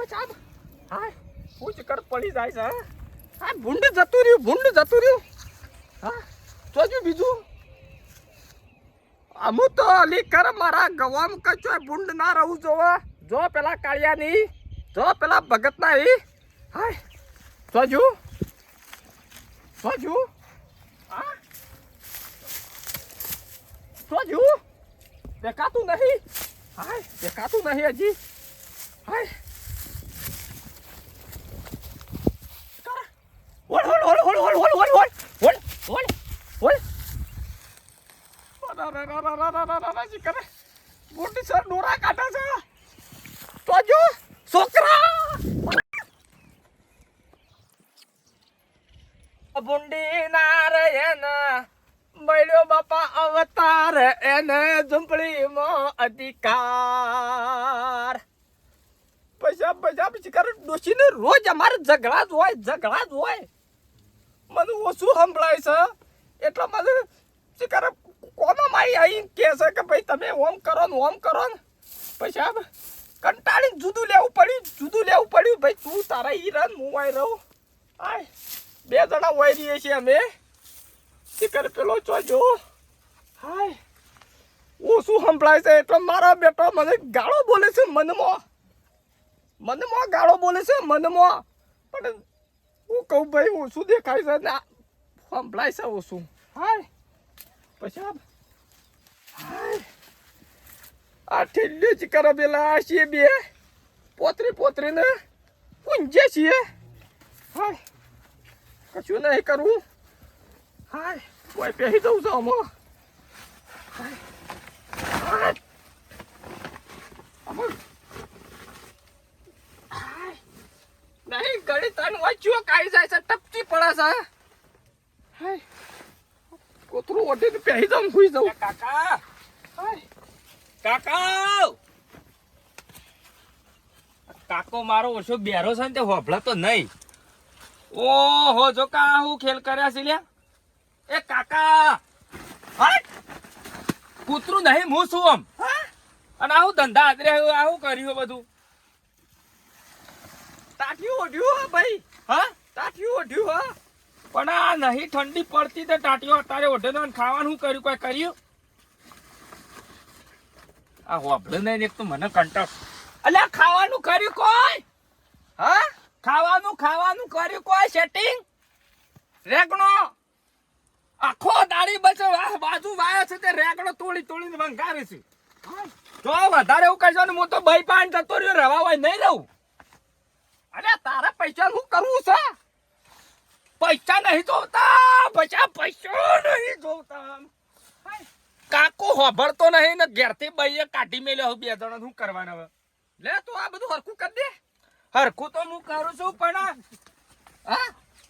સાહેબ હા હું ચક્કર પડી જાય છે હા ભૂંડ જતું રહ્યું હા જોજો બીજું અમુ તો અલી કર મારા ગવામ કચો ભૂંડ ના રહું જો પેલા કાળિયાની જો પેલા ભગતના ઈ હાય જોજો હા જોજો દેખાતું નહીં હજી હાય ઓળ કરે મોટી સર ડોરા કાઢે છે તો જો છોકરા ભૂંડી નાર એને મળ્યો બાપા અવતાર એને ઝૂંપડીમાં અધિકાર પૈસા પછી કરે ડોશીને રોજ અમારે ઝઘડા જ હોય મને ઓછું સંભળાય છે એટલે મને શું કરે કોમાં મારી અહીં કહે છે કે ભાઈ તમે ઓમ કરો ને પછી કંટાળી જુદું લેવું પડ્યું ભાઈ તું તારા ઈ રન હું વાય રહું આય બે જણા વાય રહીએ છીએ અમે શું કરે પેલો ચોજો હાય ઓછું સંભળાય છે એટલે મારા બેટો મને ગાળો બોલે છે મનમાં ગાળો બોલે છે પણ હું કહું ભાઈ ઓછું દેખાય છે ને સંભળાય છે ઓછું હાય પછી હાય આ ઠેલ્યો જ કરે પેલા છીએ બે પોતરીને ઊંઝે છીએ હાય કશું નહીં કરવું હાય કોઈ પહેરી દઉં છું આમાં નહીં ઘડી તન વાંચ્યો કાઢી જાય છે ટપકી પડે છે હાય કોતરું ઓઢીને પહેરી દઉં સુઈ જાઉં કાકા કાકો મારો ઓછો બેરો છે ને તે હોભળા તો નહીં ઓહો જો કા હું ખેલ કર્યા છે લ્યા એ કાકા કૂતરું નહીં હું છું આમ અને આવું ધંધા આદરે આવું કર્યું બધું ટાટિયું ઓઢ્યું ભાઈ ટાટિયું ઓઢ્યું પણ આ નહીં ઠંડી પડતી તો ટાટિયો અત્યારે ઓઢે ખાવાનું કર્યું કોઈ કર્યું આ હોભળે નહીં એક તો મને કંટાળ અલ્યા ખાવાનું કર્યું કોઈ ખાવાનું કર્યું કોઈ સેટિંગ રેગણો આખો દાડી બચે બાજુ વાયો છે તે રેગણો તોડીને વંગારે છે તો વધારે એવું કરશો ને હું તો ભાઈ પાન જતો રહ્યો રવા હોય નહીં રહું અરે તારા પૈસા હું કરવું છે પૈસા નહીં જોતા પૈસા નહીં જોતા કાકો હોભળતો નહીં ને ઘેરથી ભાઈએ કાઢી મેલ્યો બે જણા શું કરવાના હવે લે તું આ બધું હરખું કરી દે હરખું તો હું કરું છું પણ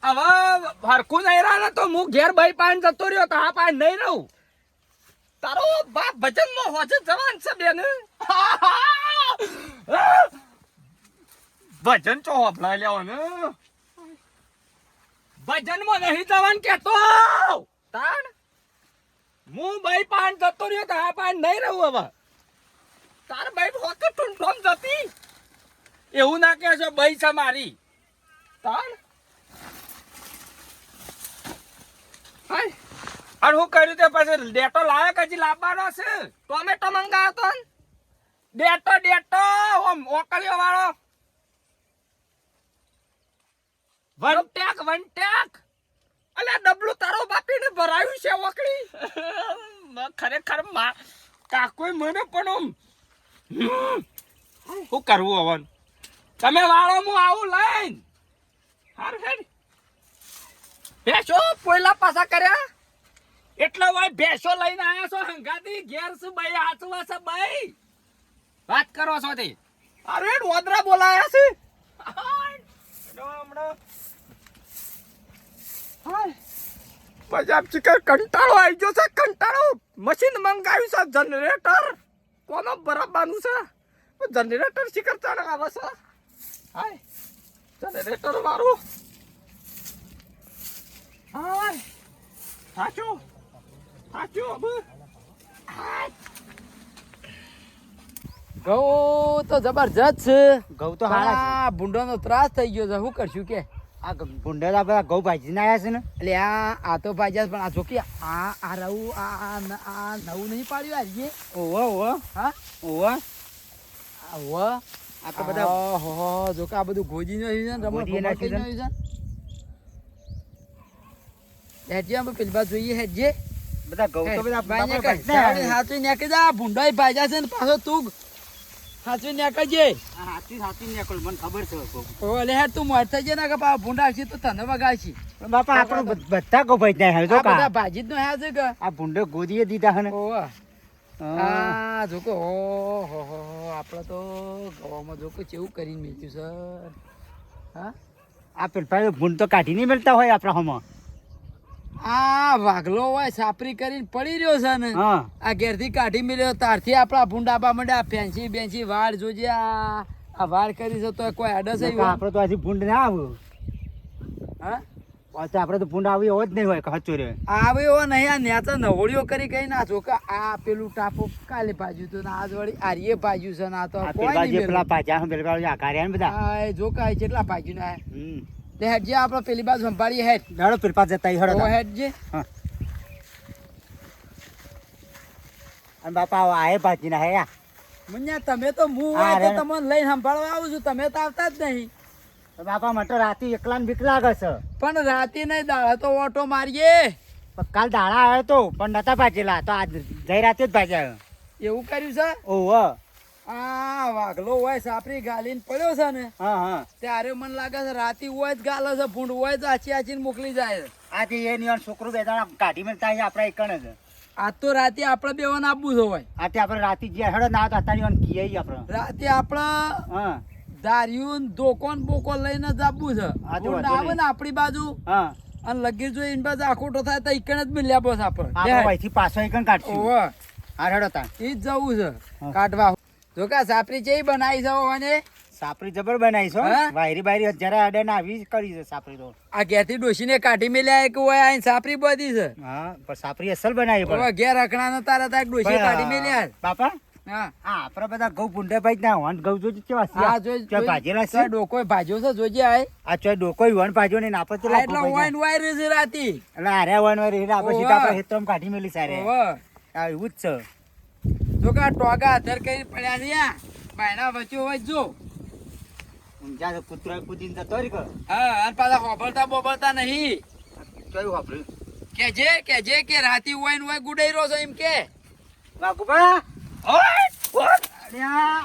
હવે હરખું નહીં રહે તો હું ઘેર ભાઈ પાન જતો રહ્યો તો આ પાન નહીં રહું તારો બાપ ભજન માં હોજે જવાન છે બેન ભજન ચો હોભળાઈ લેવો ને ભજન માં નહીં જવાન કેતો તાણ હું ભાઈ પાન જતો રહ્યો તો આ પાન નહીં રહું હવે તાર ભાઈ હોકે ટુંટોમ જતી એવું ના કે છો ભાઈ છે મારી તાણ હાય અને હું કર્યું તે પછી ડેટો લાવે કે હજી લાવવાનો છે ટોમેટો મંગાવ્યો તો ડેટો ઓકળીઓ વાળો વનટેક અલે ડબલું તારો બાપીને ભરાયું છે ઓકળી ખરેખર કાકોય મને પણ શું કરવું હવે તમે વાળો હું આવું લઈને હારું હેડ ભેંસો પોયલા પાછા કર્યા એટલે ભાઈ ભેંસો લઈને આવ્યા છો હંગાતી ઘેર શું ભાઈ હાચવા છે ભાઈ વાત કરો છો તે અરે વોદરા બોલાયા છે પંજાબ ચિકર કંટાળો આવી ગયો છે કંટાળો મશીન મંગાવ્યું છે જનરેટર કોનો બરાબરનું છે જનરેટર ચિકર ચાલે આવે છે હાય જનરેટર મારું હાય સાચું હવે ઘઉં તો જબરજસ્ત છે. ઘઉં તો હારા છે. આ ભૂંડોનો ત્રાસ થઈ ગયો છે. શું કરશું કે? આ ભૂંડા બધા ઘઉં ભાજીને આવ્યા છે ને. એટલે આ તો ભાજ્યા પણ આ જોકી આ રહું આ નવું નહીં પાડ્યું આજે. ઓવો હા ઓવો આ તો બધા ઓહો જો કે આ બધું ગોજી નાખ્યું છે, ગોજી નાખ્યું છે. હેડજે અમે પેલી બાજુ જોઈએ. હેડજે બધા ઘઉં તો બધા ભાઈને બાપા કઈ ભાજીને આવ્યા હાચું નાખી દે. આ ભૂંડોય ભાજ્યા છે ને પાછો તું હાચું નાખજે. છે. હાથી નીકળ મને ખબર છે ઘઉં. ઓલે હેડ તું મોટ થઈ જાય ને કે પાછો ભૂંડ આવશે તો તને વગાડશે. પણ બાપા આપણે બધા ઘઉં ભાજીને આવ્યા છે. આ બધા ભાજી જ નો હે છે કે આ ભૂંડો ગોદીએ દીધા છે ને. ઓવા હા. આ જોકો ઓહો આપણે તો ગવામાં જોકો કેવું કરીને મેચ્યું સર. હા આ પેલા ભૂંડ તો કાઢી નહીં મળતા હોય આપણા હોમાં. આ વાઘલો હોય સાપરી કરીને પડી રહ્યો છે ને. હા આ ઘેરથી કાઢી મળ્યો તારથી આપણા ભૂંડ આબા માંડ્યા. ફેન્સી બેન્સી વાળ જોજે. આ વાળ કરી છે તો કોઈ અડસ આપણે તો હજી ભૂંડ ના આવ્યું. હા પાછું આપણે તો ભૂંડ આવ્યો એવો જ નહીં હોય કચો રે. આવ્યો નહીં. આ નેતા નવળીઓ કરી કઈ ના જોકા. આ પેલું ટાપો કાલે ભાજ્યું હતું ને આજ વળી આરીએ ભાજ્યું છે ને આ તો આ કોઈ પેલા જે નહીં પેલા પાછા પેલા આકાર્યા ને બધા. આ જોકા કેટલા ભાજ્યું ના હમ. તે હેડજે આપણે પેલી બાજુ સંભાળીએ. હેડ દાડો પેલા જતા ઈ હળો. હેડજે. હા. અને બાપા આયે પાછી ના હે. મુન્યા તમે તો હું હા, હોય તો રે. તમને લઈને સંભાળવા આવું છું. તમે તો આવતા જ નહીં. બાપા મને તો રાતે એકલા બીક લાગે છે. પણ રાતે નહીં દાડા તો ઓટો મારીએ. પણ કાલ દાડા આવ્યો તો પણ નતા ભાજેલા તો આજ જઈ રાતે જ ભાજ્યા. એવું કર્યું છે. ઓહો. આ વાઘલો હોય સાપરી ગાલીને પડ્યો છે ને હા હા. ત્યારે મને લાગે છે રાતે હોય જ ગાલે છે. ભૂંડ હોય જ આચી આચીને મોકલી જાય છે. આજે એ નિયન છોકરું બે દાડા કાઢી મળતા છે આપણા એકણ જ. આજ તો રાતે આપણે બેવાને આપવું છે હોય. આજે આપણે રાતે જે હળો ના હતા તારી કીએ આપણે. રાતે આપણે હા ધાર્યું દોકોન બોકો લઈને જ આપવું છે. આ તો ભૂંડ વાંધો આવે નહીં. ને આપણી બાજુ હા. અને લગી જો એની બાજુ આખોટો થાય તો ઈકણ જ મિલ્યા બસ આપણે આપણે. અહીંથી પાછો એકણ કાઢશું. ઓહો હા હળો તા. ઈ જ જવું છે હા. કાઢવા. જો કે સાપરી ચેવી બનાવી છે અને સાપરી જબર બનાવી છો. હા? વાયરી બાયરી જરા અડે ને આવી જ કરી છે સાપરી તો. આ ઘેરથી ડોશીને કાઢી મેલ્યા કે હોય આ સાપરી બધી છે. હા પણ સાપરી અસલ બનાવી હવે પણ. ઘેર અકણા તારા તાર ડોશી કાઢી મેલ્યા. બાપા હા હા આપડે બધા ઘઉં ભૂંડે ભાઈ ના વન ઘઉં જોજો કેવા છે. આ જોઈ ચોય ભાજેલા છે. ડોકો ભાજ્યો છે જોજે આય. આ ચોય ડોકો વન ભાજ્યો ને આપણે આ ચેલા એટલે વાઈન વાયર છે રાતી. એટલે આરે વન વારી એટલે આપણે ઓવા. સીધા આપણે હેતરમ કાઢી મેલી સારે. ઓહો આ એવું જ છે. જો કે આ ટોગા અધર કરી પડ્યા છે આ બાયના વચ્ચે હોય જો. ઊંઝા તો કૂતરો કૂદીને જતો રી કર. હા અને પાછા હોબળતા બોબળતા નહીં. ચોય વાપર્યું. કેજે કે રાતી હોય ને હોય ગુડાઈ રહ્યો છે એમ કે. વાગુબા ઓય અલ્યા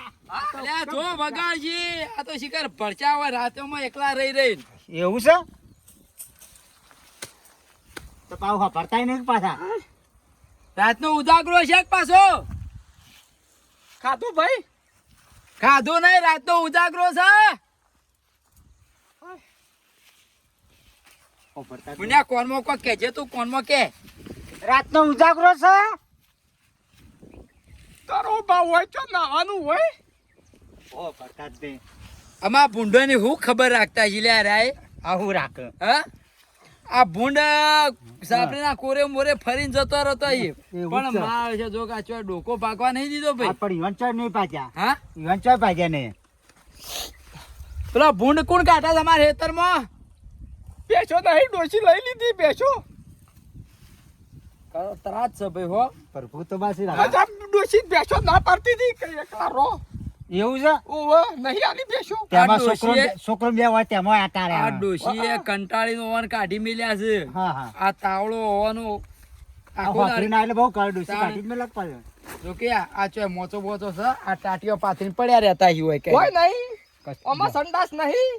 અલ્યા જો વગાડજી. આ તો શિકાર ભરચા હોય રાતોમાં એકલા રહી. એવું છે તો પાવ વાપરતાય નહીં પાછા. રાતનો ઉજાગરો છે કે પાછો ખાધું ભાઈ. ખાધો નહીં રાતનો ઉજાગરો છે. વાપરતા જ નહીં. મુન્યા કોનમાં કોઈ કેજે તું કોનમાં કે. રાતનો ઉજાગરો છે. તારો ભાવ હોય તો નાવાનું હોય. વાપરતા જ નહીં. આમાં ભૂંડોની હું ખબર રાખતા છે લ્યા રાય. આવું રાખ. હા આ ભૂંડ સાપરીના કોરે મોરે ફરીને જતો રહેતો એ. એવું પણ છે. માર છે જો કે આ ચોય ડોકો ભાગવા નહીં દીધો આ ભાઈ. પણ ઈવન ચોય નહીં પાછા. હા ઈવન ચોય પાછા નહીં. પેલા ભૂંડ કોણ કાઢા તમારા ખેતરમાં. બેસો નહીં ડોસી લઈ લીધી બેસો. ત્રાસ છે ભાઈ હો. પ્રભુ તો બાસી રાખ. રાજા ડોસી બેસો ના પાડતી હતી કે એકલા રો. એવું છે. ઓવે નહીં આલી બેસો. તેમાં આ ડોશીએ- છોકરો બે હોય તેમાં આટા આ રહ્યા. ડોશીએ કંટાળીનો ઓન કાઢી મેલ્યા છે. હા હા. આ તાવડો હોવાનો આ આખો હોકરી દાડી. ના એટલે બહુ કર ડોશી તાણ. કાઢી જ મેં લગ પાડ્યો. જો કે આ ચોય મોચો બોચો છે. આ ટાટીઓ પાથરીને પડ્યા રહેતા ઈ હોય કે. કોઈ નહીં. આમાં સંડાસ નહીં.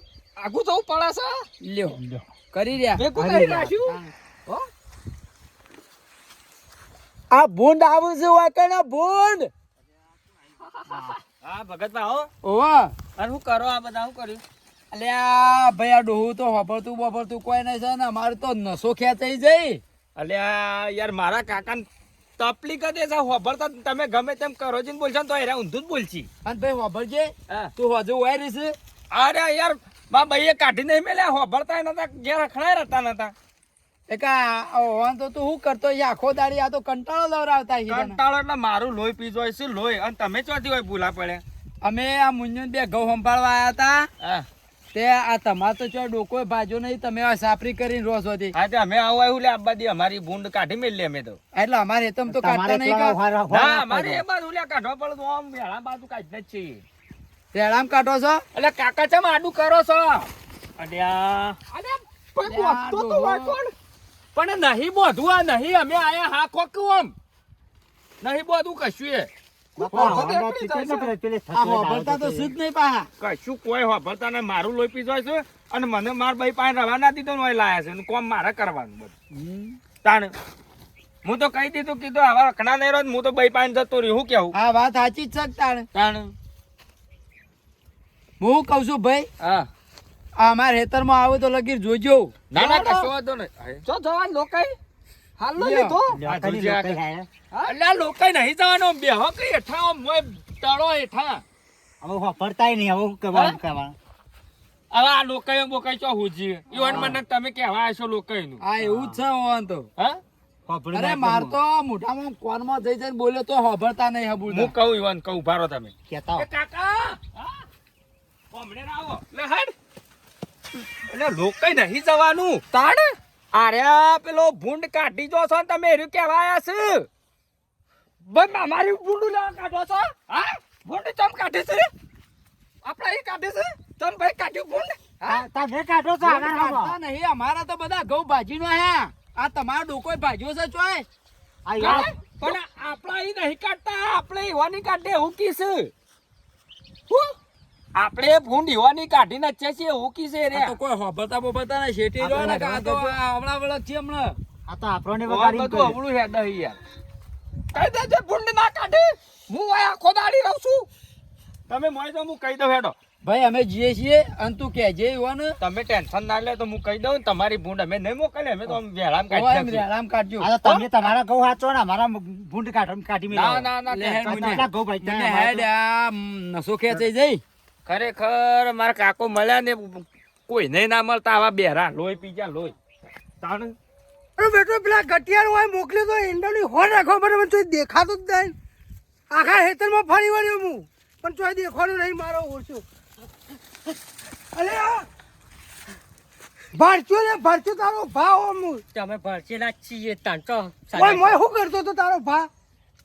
આગું જવું પડે છે. લ્યો કરી રહ્યા. ભેગું અરે કરી યાર. નાખ્યું. હો? આ ભૂંડ આવું છે વાકના ભૂંડ. હા ભગતભાઈ હો. ઓવા અને શું કરો આ બધા શું કર્યું? અલ્યા ભાઈ આ ડોહું તો વાપરતું બપરતું કોઈ નહીં છે ને અમારે તો નસો ખેંચાઈ જઈ. અલ્યા યાર મારા કાકાને તકલીફ જ એ છે હોભળતા તમે ગમે તેમ કરો છો ને બોલશો ને તો એરા ઊંધું જ બોલછી. અને ભાઈ વાપરજે હા. તું હજુ વાય રહીશ. અરે યાર મા ભાઈએ કાઢી નહીં મેલ્યા હોભળતા નતા ઘેર અખણાય રહેતા નતા. ઓન તો તું શું કરતો છે આખો દાડી. આ તો કંટાળો લવરાવતા છે તને. કંટાળો એટલે મારું લોહી પીજો છે લોહી અને તમે ચોથી હોય ભૂલા પડ્યા. અમે આ મુંજન બે ઘઉં સંભાળવા આયા હતા હા તે આ તમાર તો ચો ડોકોય ભાજો નહીં તમે આ સાપરી કરીને રો છો તે હા તે અમે આવું આવ્યું લે આબા દી અમારી ભૂંડ કાઢી મેલી અમે તો એટલે અમારે તમ તો કાઢતા નહીં કા ના અમારે એ બાજુ લે કાઢવા પડે તો આમ વેળા બાજુ કાઢી જ છીએ તેડામ કાઢો છો એટલે કાકા ચમ આડું કરો છો અલ્યા અરે પણ બોધતો તો હોય કોણ? પણ નહીં બોધું આ નહીં અમે આયા હા કોકું આમ નહીં બોધું કશું એ બાપા, હવાના ચિકન ને પેલે આ હોભળતા તો સુધ નહીં પાહા કશું કોઈ વાપરતા ને મારું લોહી પી જાય છે અને મને માર ભાઈ પાસે રવા ના દીધો ને લાયા છે અને કોમ મારે કરવાનું બધું તાણ હું તો કહી દીધું કીધું આવા અકણા નહીં રહ્યો હું તો ભાઈ પાસે જતો રહ્યો હું કેવું આ વાત સાચી જ છે તાણ તાણ હું કહું છું ભાઈ હા આ અમારા ખેતરમાં આવો તો લગીર જોજો ના ના કશો વાંધો નહીં જો જવાન લોકાઈ હાલ નો લીધો અલ્યા લોકાઈ નહીં જવાનો બેહો કઈ હેઠા આમ મોય તળો હેઠા હવે વાપરતાય નહીં, હવે શું કરવાનું કરવાનું? હવે આ લોકાઈ બોકાઈ ચો હુજી ઈવન મને તમે કહેવા આશો લોકાઈ નું આ એવું જ છે હોવાનું તો હા વાપરી અરે નાખો. માર તો મોઢામાં કોનમાં જઈ જઈને બોલ્યો તો હોભળતા નહીં હું હબુડા કહું ઈવન કહું ભારો તમે કહેતા એ કાકા હા કોમડે આવો લે હેડ એટલે લોકાઈ નહીં જવાનું તાણ આર્યા પેલો ભૂંડ કાઢી જો છો ને તમે એર્યું કહેવા આયા છે ભાઈ અમારી ભૂંડ લેવા કાઢો છો હા ભૂંડ ચમ કાઢે છે આપણા એ કાઢે છે તમ ભાઈ કાઢ્યું ભૂંડ હા તમે કાઢો છો આગળ આવો. કાઢતા નહીં અમારા તો બધા ઘઉં ભાજીનો હે આ તમારો ડોકોય ભાજ્યો છે ચોય આ યાર, પણ આપણા એ નહીં કાઢતા આપણે એવાની કાઢે એવું કીસ હું આપણે ભૂંડ એવાની કાઢી નાખીએ છીએ એવું કીસે રે આ તો કોઈ હોભળતા બોભળતા નહીં શેઠી રહ્યો ને કે આ તો આ હમણાં વળગ છે હમણાં આ તો આપણને બધું વગાડીને કર્યું. અવળું હેડ હી યાર કહી દેજે ભૂંડ ના કાઢે હું આ આખો દાડી રહું છું તમે મોય તો હું કહી દઉં હેડો ભાઈ અમે જઈએ છીએ અને તું કહેજે એવો ને તમે ટેન્શન ના લે તો હું કહી દઉં ને તમારી ભૂંડ અમે નહીં મોકલે અમે તો આમ વેળામાં કાઢી ઓય નાખીએ. રામ કાઢજો આ તો તમે તમારા ઘઉં હાચો ને અમારા ભૂંડ કાઢી મેળવો. ના ના ના લે હેડ ટેન્શન મુને. ના. કેટલા ઘઉં ભાઈ તમે હેડ આ નસો ખેંચાઈ જઈ ખરેખર મારા કાકો મળ્યા ને કોઈ નહીં ના મળતા આવા બેરા લોહી પી ગયા લોહી તાણ અરે બેટો પેલા ગટિયાર હોય મોકલ્યો તો ઈંડાની હોર રાખવા માટે મને ચોય દેખાતું જ નહીં. આખા હેતરમાં ફરી વળ્યો હું પણ ચોય દેખવાનું નહીં મારો ઓછો. અરે આ ભરચો તારો ભા હું તમે ભરચેલા જ છીએ તાંતો ઓય મોય શું કરતો તો તારો ભા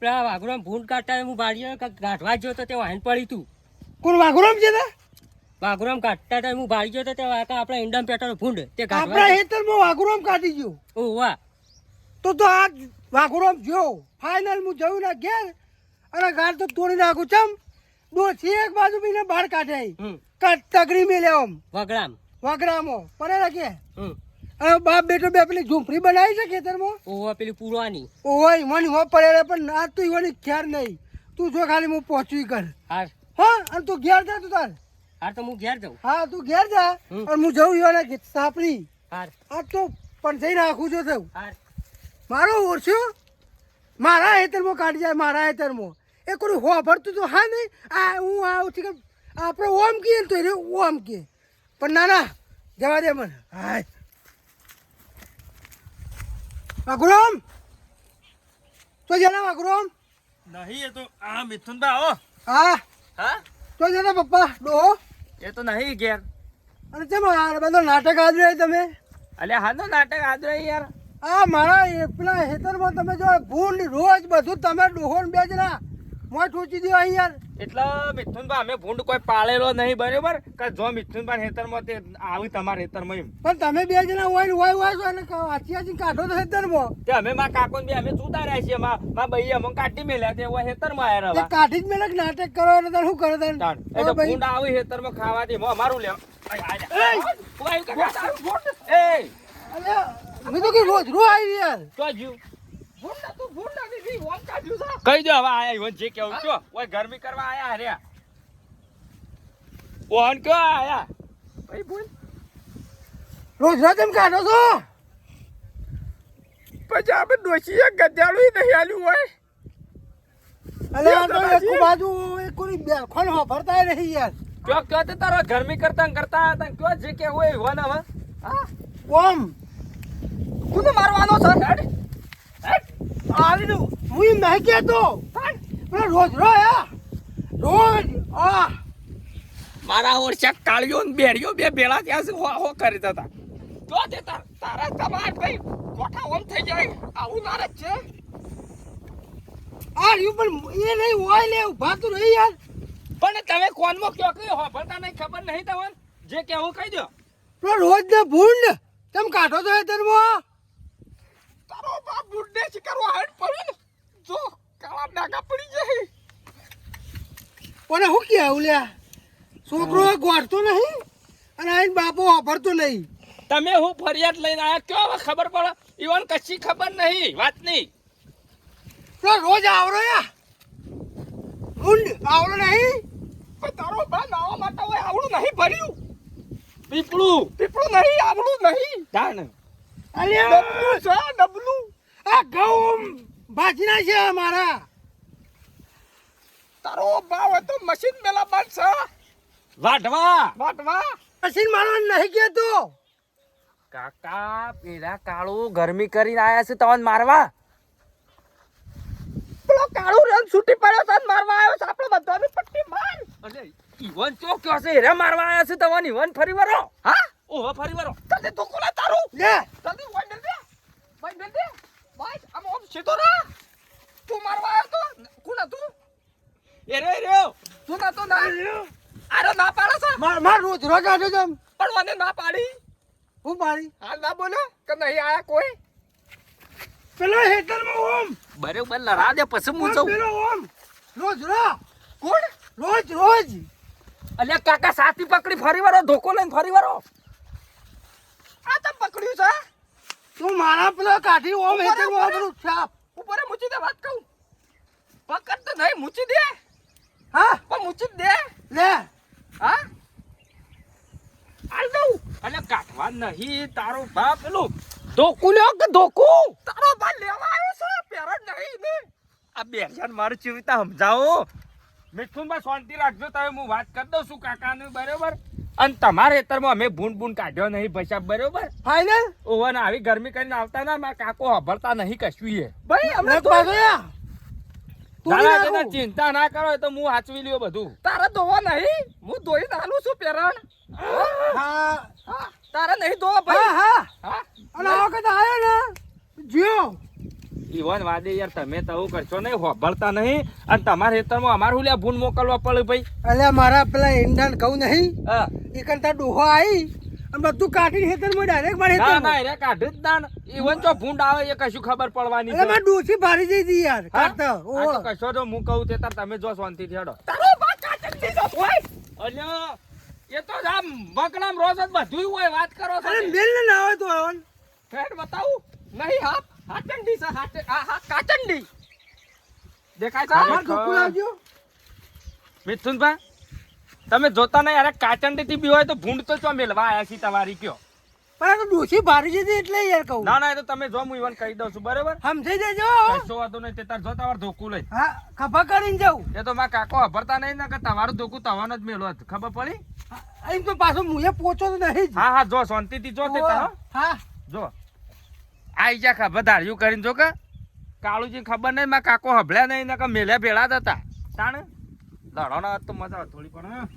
પેલા વાઘુરામ ભૂંડ કાઢતા હું બારીએ ગાંઠવા ગયો તો તે વાહન પડી તું કોણ વાઘુરામ છે ને વાઘુરામ કાઢતા હતા હું બારી ગયો તો તે આપણા ઈંડામ પેટાનો ભૂંડ તે આપણા ગાંઠવા હેતરમાં વાઘુરામ કાઢી ગયો ઓ વાહ તો આ વાઘુરામ જો ફાઇનલ હું જઉં ના ઘેર અને ગાર તો તોડી નાખું ચમ ડોછી એક બાજુ બીને બહાર કાઢે હમ તગડી મેલે આમ વગડામ વાઘરામો પડે રાખે હમ હવે બાપ બેટો બે પેલી ઝૂંપડી બનાવી છે ખેતરમાં ઓ પેલી પૂરવાની ઓય મને હો પડે પણ ના તું ઈવાની ખ્યાર નહીં તું જો ખાલી હું પહોંચવી કર હાર હા અને તું ઘેર જા તું તાર હાર તો હું ઘેર જાઉં હા તું ઘેર જા અને હું જઉં ઈવાના સાપડી હાર આ તો પણ જઈ નાખું છું થયું હાર મારો ઓછો મારા હેતરમાં કાઢી જાય મારા હેતરમાં એ કોઈ હો ભરતું તો હા નહીં આ હું આવું છું કે આપણે ઓમ કહીએ ને તો એને ઓમ કહે પણ ના ના જવા દે મને હાય વાઘુરામ તો જરા વાઘુરામ નહીં એ તો આ મિથુનભાઈ આવો હા હા તો જરા પપ્પા ડોહો એ તો નહીં ઘેર અને ચમ આ બધો નાટક આજ રહ્યો તમે અલ્યા હાનો નાટક આદરે યાર આ મારા પેલા હેતરમાં તમે જો ભૂંડ રોજ બધું તમે ડોહો ને બે જણા મોય ઠોચી દો અહીં યાર એટલે મિથુનભાઈ અમે ભૂંડ કોઈ પાળેલો નહીં બરોબર કે જો મિથુનભાઈ હેતરમાં તે આવી તમારા હેતરમાં એમ પણ તમે બે જણા હોય ને હોય છો અને હાથી કાઢો તો હેતરમાં તે અમે માં કાકો ને અમે સુધાર્યા છીએ માં ભાઈ અમે કાઢી મેલ્યા તે હવે હેતરમાં આયા તે રવા કાઢી જ મેલક નાટક કરો એટલે તાર શું કરે તાર તાણ. એ તો ભૂંડ આવી હેતરમાં ખાવાથી મો અમારું લેવા ઓય કાકા તારું ભૂંડ એ અલ્યા મેં તો કે રોજ આવી યાર તો જીવ ભૂંડ તું ભૂંડ નથી વોન કાઢ્યું છે કહી દો હવે આયા ઈવન જે કેવું છો ઓય ગરમી કરવા આયા હર્યા ઓન કયો આયા ભાઈ ભૂંડ રોજ એમ કાઢો છો પછી આપણે ડોશીએ ગજાડું નહીં આલ્યું હોય અલ્યા આ તો એક બાજુ એક કોઈ બેખોન હોફરતા રહી યાર કયો કયો તે તારો ગરમી કરતા હતા કયો જે કે હોય ઈવન હવે હા ઓમ તું તો મારવાનો છે હેડ આવી દઉં હું એમ નહીં કહેતો પેલો રોજ રો યા રોજ આ મારા ઓરછા કાળીઓ ને બેડીઓ બે ભેળા ત્યાં છે હો કરી હતા તો તે તારા તમાર ભાઈ કોઠા ઓમ થઈ જાય આવું નારક છે આ રહ્યું પણ એ નહીં હોય લે ઉભા તો રહી યાર. પણ તમે કોનમાં કયો કયો હો ભરતા નહીં ખબર નહીં તમને જે કેવું કહી દો પેલો રોજ ને ભૂંડ તમે કાઢો તો હેતરમાં. તારો બાપ બુડ્ઢે શિકારો હાડ પડ્યો ને જો કાળા ડાગા પડી જાય કોને શું કહેવું લ્યા છોકરો ગોઠતો નહીં અને આઈને બાપો વાપરતો નહીં. તમે હું ફરિયાદ લઈને આયા કયો હવે ખબર પડે ઈવન કશી ખબર નહીં વાત નહીં પેલો રોજ આવરો યા ભૂંડ આવરો નહીં. પણ તારો બા નાવા માટે હોય આવડું નહીં ભર્યું પીપળું નહીં આવડું નહીં જાણ અલ્યા ડબલું છે ડબલું આ ઘઉં ભાજી નાખ્યા મારા. તારો બા હોય તો મશીન મેલા બંધ છે વાટવા મશીન મારવાનું નહીં કહેતો. કાકા પેલા કાળું ગરમી કરીને આયા છે તમને મારવા. પેલો કાળું રંગ છૂટી પડ્યો તને મારવા આવ્યો છે આપણે બધાની પટ્ટી માર અરે ઈવન ચો કયો છે રે મારવા આયા છે તમને ઈવન ફરી વરો. હા ઓહો ફરી વરો. તને તો કોલા તારું લે જલ્દી વાંડર દે વાંડર દે ભાઈ આમ ઓમ સીધો રા તું મારવા આવ્યો તો કોણ હતું એ રે તું ના તો ના અરે ના પાડે છે માર રોજ રોજ આજો તમ પણ મને ના પાડી હું પાડી હાલ ના બોલો કે નહીં આયા કોઈ પેલો હેતરમાં ઓમ બરોબર લડા દે પછી હું ઓમ જઉં. પેલો ઓમ રોજ રો કોણ રોજ અલ્યા કાકા સાથી પકડી ફરી વરો ધોકો લઈને ફરી વરો. આ તમ પકડ્યું છે તું મારા પેલો કાઢી ઓમ ઉપર હેતરમાં ઉપર. આપણું છાપ. ઉપર મૂચી દે વાત કહું પકડ તો નહીં મૂચી દે હા પણ મૂચી જ દે લે હા હાલ દઉં અલ્યા કાઢવા નહીં તારો બાપ પેલું ધોકું લ્યો કે ધોકું. તારો ભાઈ લેવા આવ્યો છે પેરણ નહીં ને આ બેસાન મારું ચીવિતા સમજાવો. મિથુનભાઈ શાંતિ રાખજો તમે હું વાત કરી દઉં છું કાકાને બરોબર. અને તમારા ખેતરમાં અમે ભૂંડ કાઢ્યો નહીં પૈસા બરોબર. ફાઈનલ ઓવન આવી ગરમી કરીને આવતા ના મારા કાકો હભળતા નહીં કશું એ. ભાઈ અમને રખ પાછો યા તું બી દાદા નાખું. ચિંતા ના કરો એ તો હું હાચવી લ્યો બધું. તારે ધોવા નહીં હું ધોઈને આલું છું પેરણ હા હા તારે નહીં ધોવા હા ભાઈ હા હા અને આ વખત આવ્યો ને જીઓ ઈવન વાદે યાર તમે તો આવું કરશો નહીં હોભળતા નહીં. અને તમારા ખેતરમાં અમારે હું લ્યા ભૂંડ મોકલવા પડે ભાઈ. અલ્યા મારા પેલા ઈંડાને કહું નહીં હા એ કરતા ડોહો આવી અને બધું કાઢીને હેતરમાં ડાયરેક્ટ મારે ના હેતરમાં. ના એ કાઢી જ ના. ઈવન જો ભૂંડ આવે એ કશું ખબર પડવાની એટલે છે. મારે ડોસી ભારી જઈ હતી યાર હા? કાઢતા હા તો કશો જો હું કહું તે તાર તમે જો શાંતિથી હેડો. તારો બા કાચન દીધો હોય અલ્યા એ તો આમ બકડામ રોજ જ બધું હોય વાત કરો છો અરે તે. મેલ ને ના હોય તો આવન ફેર બતાવું નહીં હા હાચંડી છે હા કાચંડી દેખાય છે હા. માર કપૂર આવજો મિથુનભાઈ તમે જોતા નહીં યાર કાચંડી થી બી હોય તો ભૂંડ તો ચો મેલવા આયા છી તમારી કયો. પણ આ તો ડોસી ભારી જઈ હતી એટલે યાર કહું ના ના એ તો તમે જો હું ઈવન કહી દઉં છું બરોબર. સમજાઈ દેજો કશો વાંધો નહીં તે તાર જો તમારે ધોકું લઈ. હા ખભા કરીને જાઉં એ તો મારા કાકો હભરતા નહીં ને કે તમારું ધોકું તવાનો જ મેલો હતો. ખબર પડી. એમ તો પાછો મુએ પોચો તો નહીં જ હા હા જો શાંતિથી જો તે તારો હા જો આઈ જા ખબર ધાર્યું કરીને જો કે કાળુજી ખબર નહીં મારા કાકો હભળ્યા નહીં ને કે મેલ્યા ભેળા જ હતા તાણે લડો ના તો મજા આવે થોડી પણ.